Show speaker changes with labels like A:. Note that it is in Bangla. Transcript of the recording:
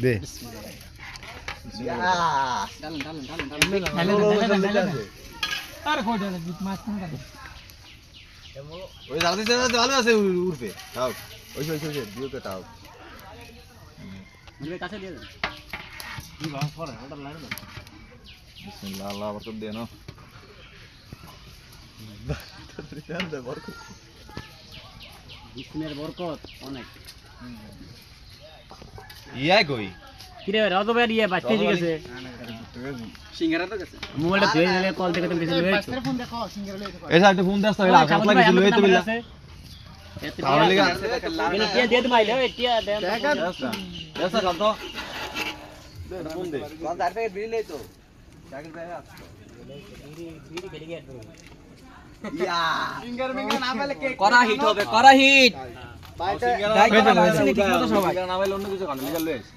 A: দে
B: ওই জাল দিতে ভালো আছে উঠবে তাও ওই দিওতে তাও
C: মানে কাছে দিয়ে দেন কি ভাগ করে ওটা লাইন দাও
B: বিসমিল্লাহ আল্লাহ বরকত দেন
C: বিসমিনের বরকত অনেক
B: ইয়াই কই
C: কিরে রাজবে ইয়ে বাচ্চা ঠিক আছে সিঙ্গারা তো গেছে মোবাইলটা ধুয়ে দিলে কল থেকে তুমি কিছু লয়ে আছো ফোন দেখো সিঙ্গারা লয়ে দেখো
B: এই সাইডে ফোন দাও তাহলে আঘাত লাগে কিছু লইতে বিল্লা তাহলে লাগা
C: এনে টিয়া দিয়ে মাইলে টিয়া দেন
B: এসা কাল তো
C: ফোন দে
B: কল তার থেকে বিল নেই তো জাকির ভাই আস
C: বিড়ি খেলে গিয়ে
B: ইয়া সিঙ্গার মিঙ্গার না পেলে কে
C: করা হিট হবে করা হিট
B: সিঙ্গার না পেলে অন্য কিছু কানে লাগা লইস